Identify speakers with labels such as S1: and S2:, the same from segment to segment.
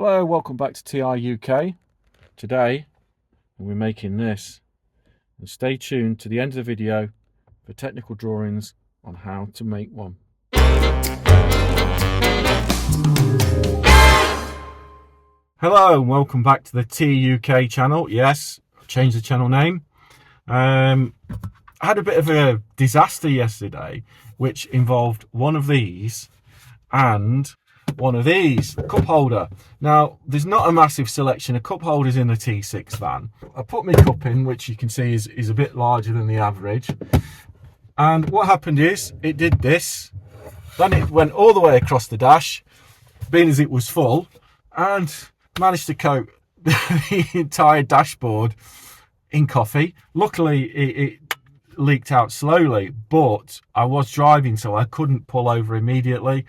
S1: Hello, welcome back to TR UK. Today we're making this, and stay tuned to the end of the video for technical drawings on how to make one. Hello and welcome back to the TR UK channel. Yes, I've changed the channel name. I had a bit of a disaster yesterday which involved one of these and one of these, cup holder. Now, there's not a massive selection of cup holders in the T6 van. I put my cup in, which you can see is a bit larger than the average. And what happened is, it did this. Then it went all the way across the dash, being as it was full, and managed to coat the entire dashboard in coffee. Luckily, it leaked out slowly, but I was driving, so I couldn't pull over immediately.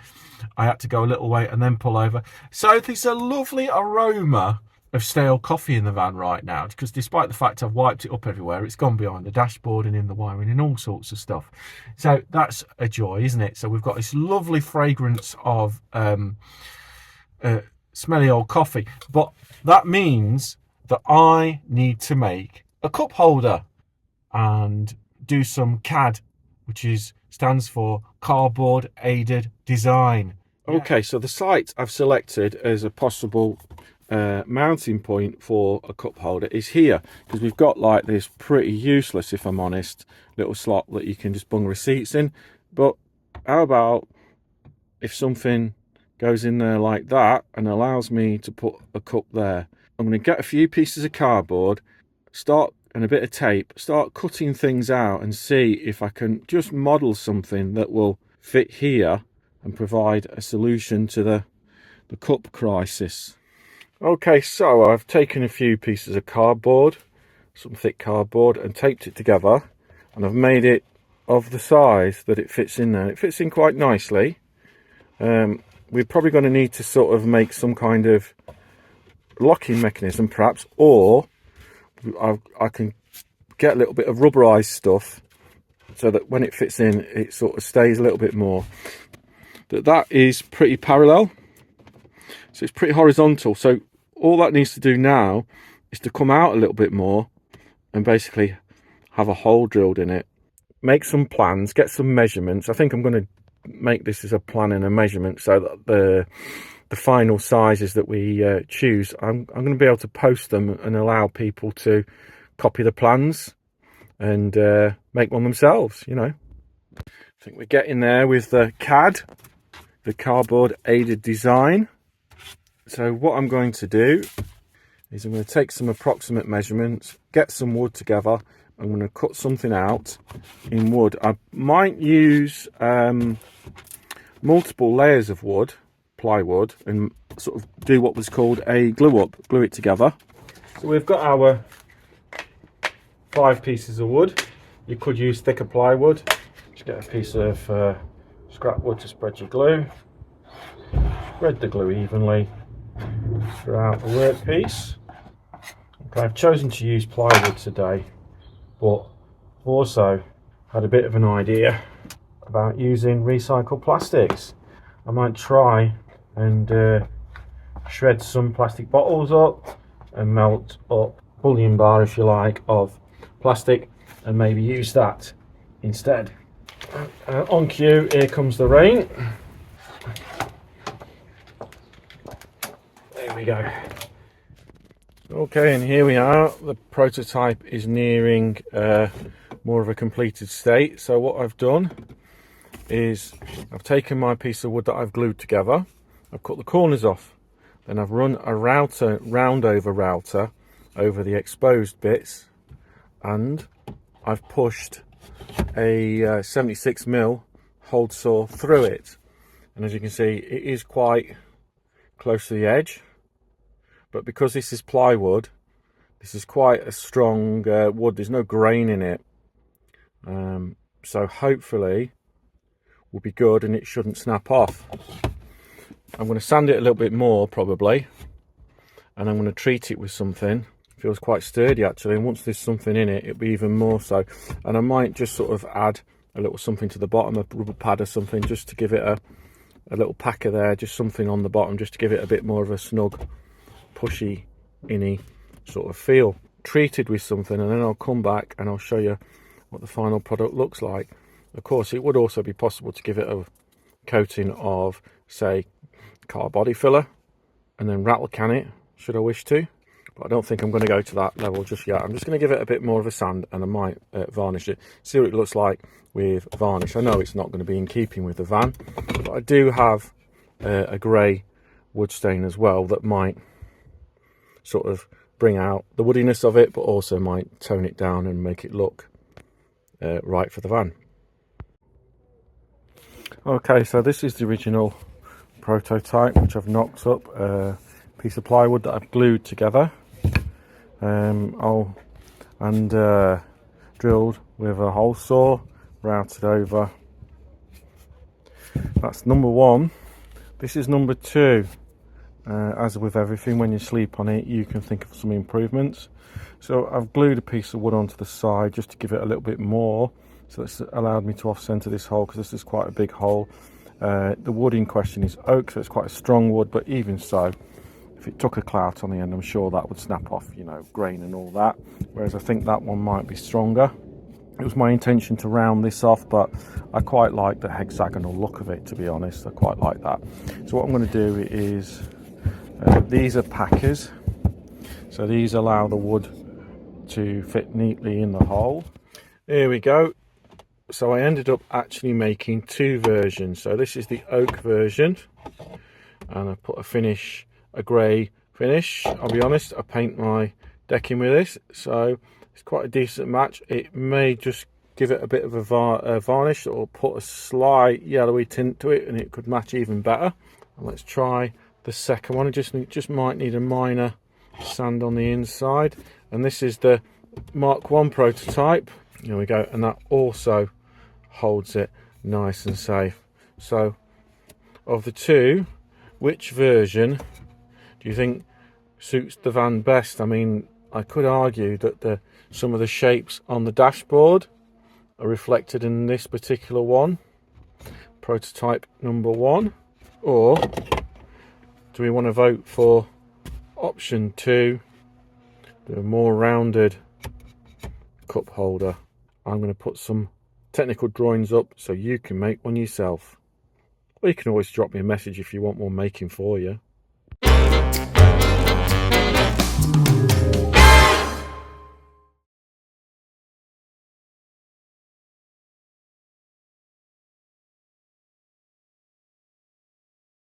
S1: I had to go a little way and then pull over. So there's a lovely aroma of stale coffee in the van right now, because despite the fact I've wiped it up everywhere, it's gone behind the dashboard and in the wiring and all sorts of stuff. So that's a joy, isn't it? So we've got this lovely fragrance of smelly old coffee, but that means that I need to make a cup holder and do some CAD, which stands for cardboard aided design. Okay, so the site I've selected as a possible mounting point for a cup holder is here, because we've got like this pretty useless, if I'm honest, little slot that you can just bung receipts in. But how about if something goes in there like that and allows me to put a cup there? I'm going to get a few pieces of cardboard, and a bit of tape, start cutting things out and see if I can just model something that will fit here and provide a solution to the cup crisis. Okay, so I've taken a few pieces of cardboard, some thick cardboard, and taped it together, and I've made it of the size that it fits in there. It fits in quite nicely. We're probably going to need to sort of make some kind of locking mechanism perhaps, or I can get a little bit of rubberized stuff so that when it fits in, it sort of stays a little bit more. That is pretty parallel, so it's pretty horizontal. So all that needs to do now is to come out a little bit more and basically have a hole drilled in it. Make some plans, get some measurements. I think I'm going to make this as a plan and a measurement so that the final sizes that we choose, I'm going to be able to post them and allow people to copy the plans and make one themselves, you know. I think we're getting there with the CAD, the cardboard aided design. So what I'm going to do is I'm going to take some approximate measurements, get some wood together. I'm going to cut something out in wood. I might use multiple layers of wood, plywood, and sort of do what was called a glue it together. So we've got our 5 pieces of wood. You could use thicker plywood. Just get a piece of scrap wood to spread your glue. Spread the glue evenly throughout the workpiece. Okay, I've chosen to use plywood today, but also had a bit of an idea about using recycled plastics. I might try and shred some plastic bottles up and melt up bullion bar, if you like, of plastic, and maybe use that instead. On cue, here comes the rain. There we go. Okay, and here we are. The prototype is nearing more of a completed state. So what I've done is I've taken my piece of wood that I've glued together, I've cut the corners off, then I've run a round over router over the exposed bits, and I've pushed a 76mm hold saw through it. And as you can see, it is quite close to the edge, but because this is plywood, this is quite a strong wood, there's no grain in it, so hopefully will be good and it shouldn't snap off. I'm going to sand it a little bit more probably, and I'm going to treat it with something. It feels quite sturdy actually, and once there's something in it, it'll be even more so. And I might just sort of add a little something to the bottom, a rubber pad or something, just to give it a little packer there, just something on the bottom, just to give it a bit more of a snug pushy inny sort of feel. Treated with something, and then I'll come back and I'll show you what the final product looks like. Of course, it would also be possible to give it a coating of, say, car body filler and then rattle can it, should I wish to. But I don't think I'm going to go to that level just yet. I'm just going to give it a bit more of a sand, and I might varnish it, see what it looks like with varnish. I know it's not going to be in keeping with the van, but I do have a grey wood stain as well that might sort of bring out the woodiness of it, but also might tone it down and make it look right for the van. Okay, so this is the original prototype, which I've knocked up a piece of plywood that I've glued together drilled with a hole saw, routed over. That's number one. This is number two. As with everything, when you sleep on it, you can think of some improvements. So I've glued a piece of wood onto the side just to give it a little bit more. So that's allowed me to off-center this hole, because this is quite a big hole. The wood in question is oak, so it's quite a strong wood, but even so, if it took a clout on the end, I'm sure that would snap off, you know, grain and all that. Whereas I think that one might be stronger. It was my intention to round this off, but I quite like the hexagonal look of it, to be honest. I quite like that. So what I'm going to do is, these are packers. So these allow the wood to fit neatly in the hole. Here we go. So I ended up actually making two versions. So this is the oak version, and I put a grey finish. I'll be honest, I paint my decking with this, so it's quite a decent match. It may just give it a bit of a varnish, or put a slight yellowy tint to it, and it could match even better. And let's try the second one. It just might need a minor sand on the inside. And this is the Mark 1 prototype. Here we go, and that also holds it nice and safe. So of the two, which version do you think suits the van best? I mean, I could argue that some of the shapes on the dashboard are reflected in this particular one, prototype number 1, or do we want to vote for option 2, the more rounded cup holder? I'm going to put some technical drawings up so you can make one yourself, or you can always drop me a message if you want one making for you.